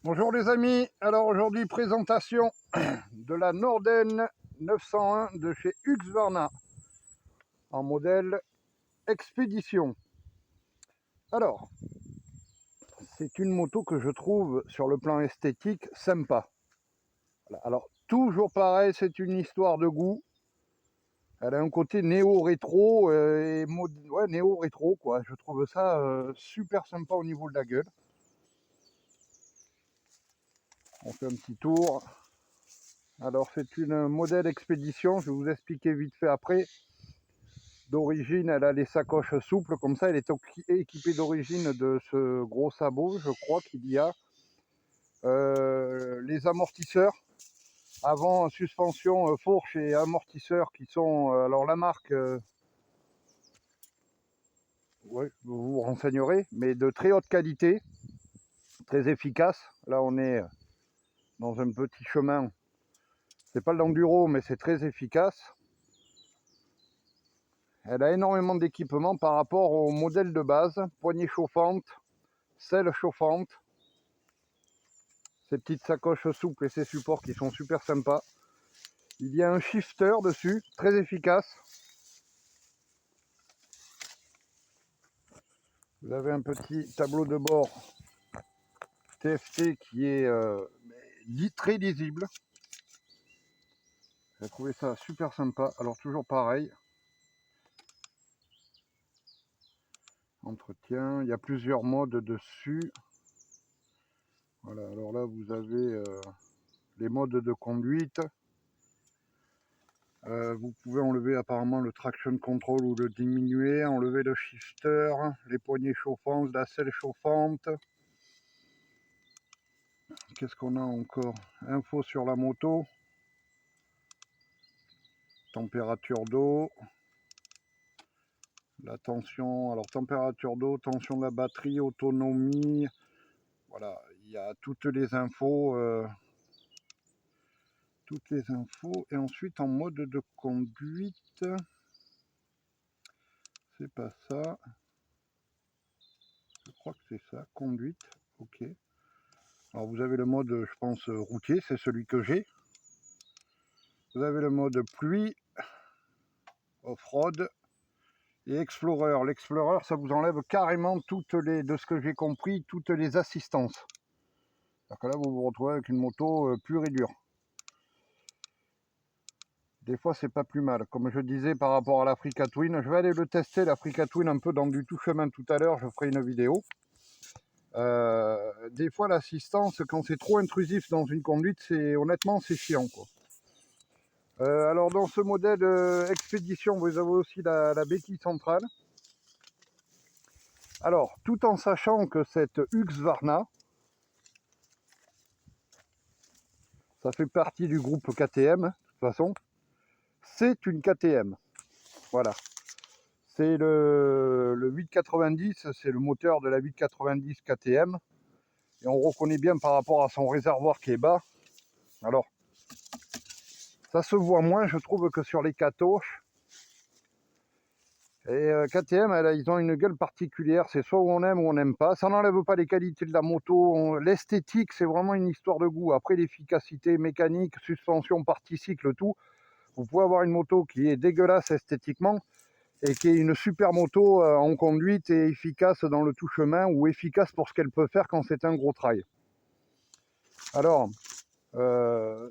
Bonjour les amis, alors aujourd'hui présentation de la Norden 901 de chez Husqvarna en modèle Expédition. Alors, c'est une moto que je trouve sur le plan esthétique sympa. Voilà. Alors toujours pareil, c'est une histoire de goût. Elle a un côté néo-rétro ouais, néo-rétro quoi. Je trouve ça super sympa au niveau de la gueule. On fait un petit tour. Alors c'est une modèle Expédition, je vais vous expliquer vite fait après. D'origine, elle a les sacoches souples, comme ça elle est équipée d'origine de ce gros sabot, je crois qu'il y a les amortisseurs avant, suspension, fourche et amortisseurs qui sont, alors la marque, ouais, vous vous renseignerez, mais de très haute qualité, très efficace. Là on est dans un petit chemin, c'est pas l'enduro mais c'est très efficace. Elle a énormément d'équipements par rapport au modèle de base, poignée chauffante, selle chauffante, ces petites sacoches souples et ces supports qui sont super sympas. Il y a un shifter dessus, très efficace. Vous avez un petit tableau de bord TFT qui est très lisible. J'ai trouvé ça super sympa. Alors toujours pareil. Entretien, il y a plusieurs modes dessus. Voilà, alors là vous avez les modes de conduite. Vous pouvez enlever apparemment le traction control ou le diminuer, enlever le shifter, les poignées chauffantes, la selle chauffante. Qu'est-ce qu'on a encore? Info sur la moto. Température d'eau. La tension, alors température d'eau, tension de la batterie, autonomie. Voilà, il y a toutes les infos. Et ensuite en mode de conduite. C'est pas ça. Je crois que c'est ça, conduite. Ok. Alors vous avez le mode, je pense, routier, c'est celui que j'ai. Vous avez le mode pluie, off-road et Explorer. L'Explorer, ça vous enlève carrément toutes les, de ce que j'ai compris, toutes les assistances. Alors que là, vous vous retrouvez avec une moto pure et dure. Des fois, c'est pas plus mal. Comme je disais par rapport à l'Africa Twin, je vais aller le tester, l'Africa Twin, un peu dans du tout chemin tout à l'heure. Je ferai une vidéo. Des fois, l'assistance, quand c'est trop intrusif dans une conduite, honnêtement, c'est chiant, quoi. Alors dans ce modèle Expédition, vous avez aussi la béquille centrale. Alors, tout en sachant que cette Husqvarna, ça fait partie du groupe KTM, de toute façon, c'est une KTM. Voilà. C'est le 890, c'est le moteur de la 890 KTM. Et on reconnaît bien par rapport à son réservoir qui est bas. Alors, ça se voit moins, je trouve, que sur les Katoche. Et KTM, ils ont une gueule particulière, c'est soit où on aime ou on n'aime pas. Ça n'enlève pas les qualités de la moto. L'esthétique, c'est vraiment une histoire de goût. Après, l'efficacité mécanique, suspension, partie cycle, tout. Vous pouvez avoir une moto qui est dégueulasse esthétiquement et qui est une super moto en conduite et efficace dans le tout chemin ou efficace pour ce qu'elle peut faire quand c'est un gros trail. Alors,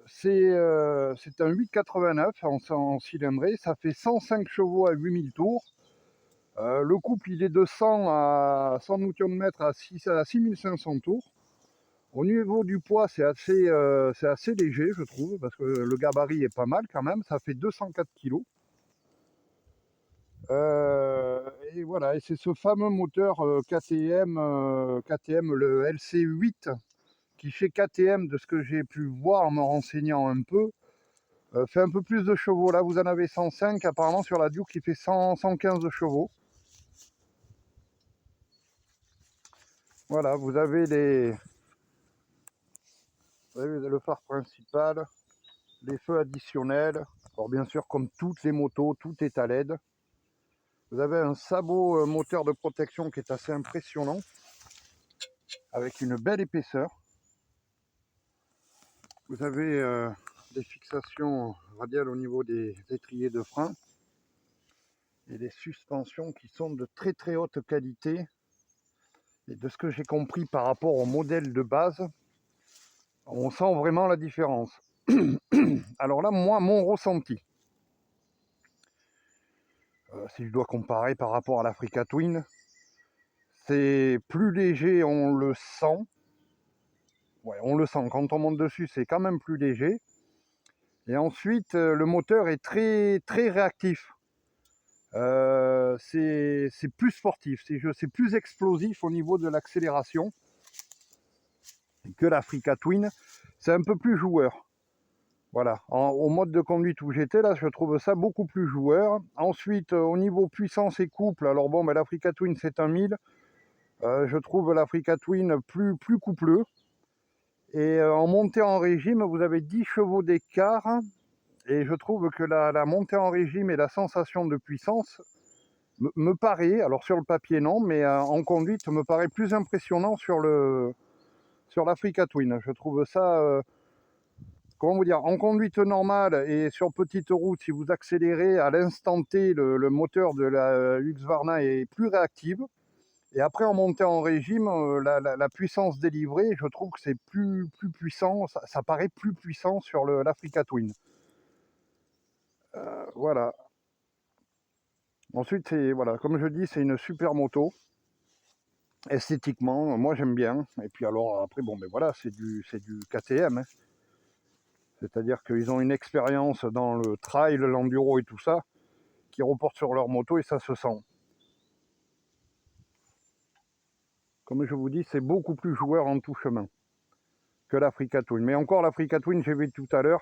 c'est un 889 en cylindrée, ça fait 105 chevaux à 8000 tours. Le couple il est de 100 à 100 Nm à 6500 tours. Au niveau du poids c'est assez léger je trouve, parce que le gabarit est pas mal quand même, ça fait 204 kg. Et voilà, et c'est ce fameux moteur KTM, le LC8, qui chez KTM, de ce que j'ai pu voir en me renseignant un peu, fait un peu plus de chevaux. Là vous en avez 105, apparemment sur la Duke qui fait 115 chevaux. Voilà, vous avez le phare principal, les feux additionnels. Alors bien sûr, comme toutes les motos, tout est à LED. Vous avez un sabot moteur de protection qui est assez impressionnant, avec une belle épaisseur. Vous avez des fixations radiales au niveau des étriers de frein et des suspensions qui sont de très très haute qualité. Et de ce que j'ai compris par rapport au modèle de base, on sent vraiment la différence. Alors là, moi, mon ressenti, si je dois comparer par rapport à l'Africa Twin, c'est plus léger, on le sent. Ouais, on le sent, quand on monte dessus, c'est quand même plus léger. Et ensuite, le moteur est très, très réactif. C'est plus sportif, c'est plus explosif au niveau de l'accélération que l'Africa Twin. C'est un peu plus joueur. Voilà, au mode de conduite où j'étais, là, je trouve ça beaucoup plus joueur. Ensuite, au niveau puissance et couple, alors bon, ben, l'Africa Twin, c'est un 1000. Je trouve l'Africa Twin plus coupleux. Et en montée en régime, vous avez 10 chevaux d'écart. Et je trouve que la montée en régime et la sensation de puissance me paraît, alors sur le papier non, mais en conduite me paraît plus impressionnant sur l'Africa Twin. Je trouve ça, comment vous dire, en conduite normale et sur petite route, si vous accélérez à l'instant T, le moteur de la Husqvarna est plus réactif. Et après, en montée en régime, la puissance délivrée, je trouve que c'est plus puissant, ça paraît plus puissant sur l'Africa Twin. Voilà. Ensuite, voilà, comme je dis, c'est une super moto. Esthétiquement, moi j'aime bien. Et puis alors après, bon ben voilà, c'est du KTM, hein. C'est-à-dire qu'ils ont une expérience dans le trail, l'enduro et tout ça, qui reportent sur leur moto et ça se sent. Comme je vous dis, c'est beaucoup plus joueur en tout chemin que l'Africa Twin. Mais encore l'Africa Twin, j'ai vu tout à l'heure.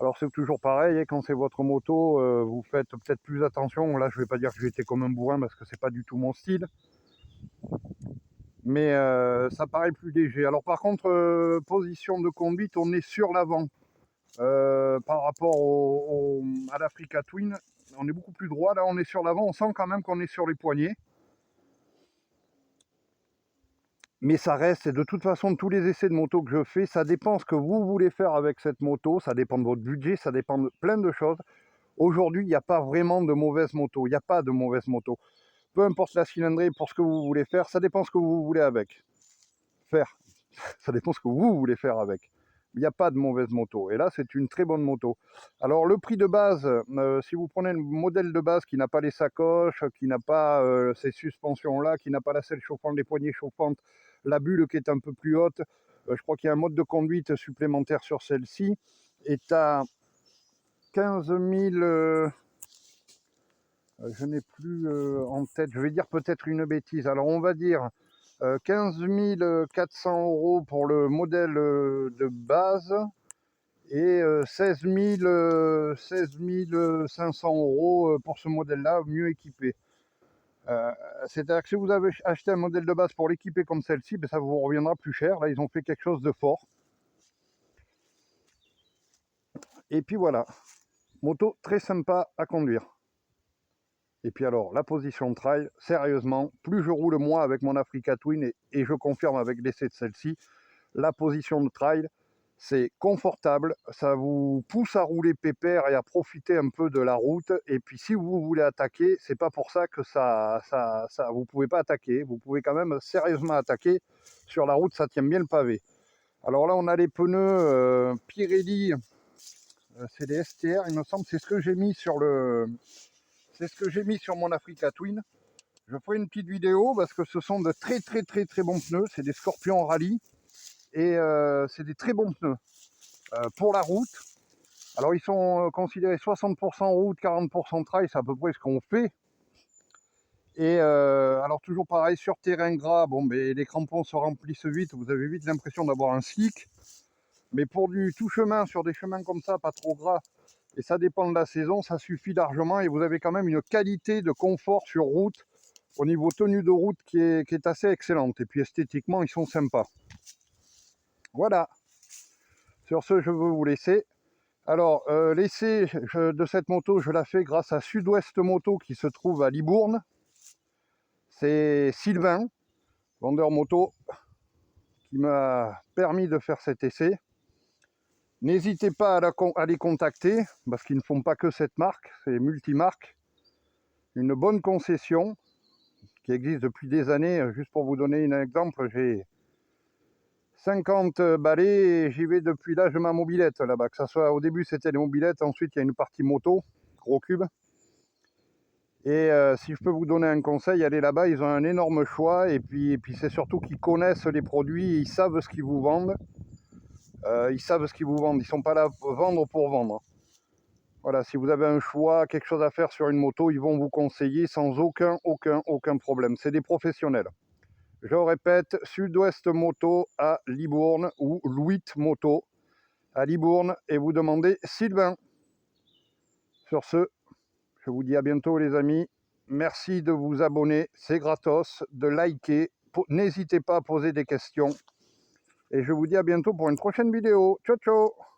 Alors c'est toujours pareil, quand c'est votre moto, vous faites peut-être plus attention. Là, je vais pas dire que j'étais comme un bourrin parce que c'est pas du tout mon style. Mais ça paraît plus léger. Alors par contre, position de conduite, on est sur l'avant. Par rapport à l'Africa Twin, on est beaucoup plus droit. Là, on est sur l'avant. On sent quand même qu'on est sur les poignets. Mais ça reste, et de toute façon, tous les essais de moto que je fais, ça dépend ce que vous voulez faire avec cette moto, ça dépend de votre budget, ça dépend de plein de choses. Aujourd'hui, il n'y a pas vraiment de mauvaise moto, il n'y a pas de mauvaise moto. Peu importe la cylindrée pour ce que vous voulez faire, ça dépend ce que vous voulez avec. Faire. Ça dépend ce que vous voulez faire avec. Il n'y a pas de mauvaise moto. Et là, c'est une très bonne moto. Alors, le prix de base, si vous prenez le modèle de base qui n'a pas les sacoches, qui n'a pas ces suspensions-là, qui n'a pas la selle chauffante, les poignées chauffantes, la bulle qui est un peu plus haute, je crois qu'il y a un mode de conduite supplémentaire sur celle-ci, est à 15 000... je n'ai plus en tête, je vais dire peut-être une bêtise. Alors, on va dire 15 400 € pour le modèle de base et 16 500 € pour ce modèle-là, mieux équipé. C'est-à-dire que si vous avez acheté un modèle de base pour l'équiper comme celle-ci, ben ça vous reviendra plus cher. Là, ils ont fait quelque chose de fort. Et puis voilà, moto très sympa à conduire. Et puis alors, la position trail, sérieusement, plus je roule moi avec mon Africa Twin, et je confirme avec l'essai de celle-ci, la position de trail, c'est confortable, ça vous pousse à rouler pépère et à profiter un peu de la route. Et puis si vous voulez attaquer, c'est pas pour ça que vous pouvez pas attaquer, vous pouvez quand même sérieusement attaquer. Sur la route, ça tient bien le pavé. Alors là, on a les pneus Pirelli, c'est des STR, il me semble, c'est ce que j'ai mis sur mon Africa Twin. Je ferai une petite vidéo parce que ce sont de très bons pneus, c'est des Scorpion Rally. Et c'est des très bons pneus pour la route. Alors ils sont considérés 60% route, 40% trail, c'est à peu près ce qu'on fait. Et alors toujours pareil, sur terrain gras, bon, ben, les crampons se remplissent vite, vous avez vite l'impression d'avoir un slick. Mais pour du tout chemin, sur des chemins comme ça, pas trop gras, et ça dépend de la saison, ça suffit largement. Et vous avez quand même une qualité de confort sur route, au niveau tenue de route qui est assez excellente. Et puis esthétiquement, ils sont sympas. Voilà. Sur ce, je veux vous laisser. Alors, l'essai de cette moto, je la fais grâce à Sud-Ouest Moto qui se trouve à Libourne. C'est Sylvain, vendeur moto, qui m'a permis de faire cet essai. N'hésitez pas à les contacter, parce qu'ils ne font pas que cette marque, c'est multimarque. Une bonne concession qui existe depuis des années. Juste pour vous donner un exemple, j'ai 50 balais et j'y vais depuis l'âge de ma mobilette là-bas. Que ça soit au début c'était les mobilettes, ensuite il y a une partie moto, gros cube. Et si je peux vous donner un conseil, allez là-bas, ils ont un énorme choix et puis c'est surtout qu'ils connaissent les produits, ils savent ce qu'ils vous vendent. Ils savent ce qu'ils vous vendent, ils ne sont pas là pour vendre pour vendre. Voilà, si vous avez un choix, quelque chose à faire sur une moto, ils vont vous conseiller sans aucun problème. C'est des professionnels. Je répète, Sud-Ouest Moto à Libourne ou Louis Moto à Libourne et vous demandez Sylvain. Sur ce, je vous dis à bientôt les amis. Merci de vous abonner, c'est gratos, de liker. N'hésitez pas à poser des questions. Et je vous dis à bientôt pour une prochaine vidéo. Ciao, ciao!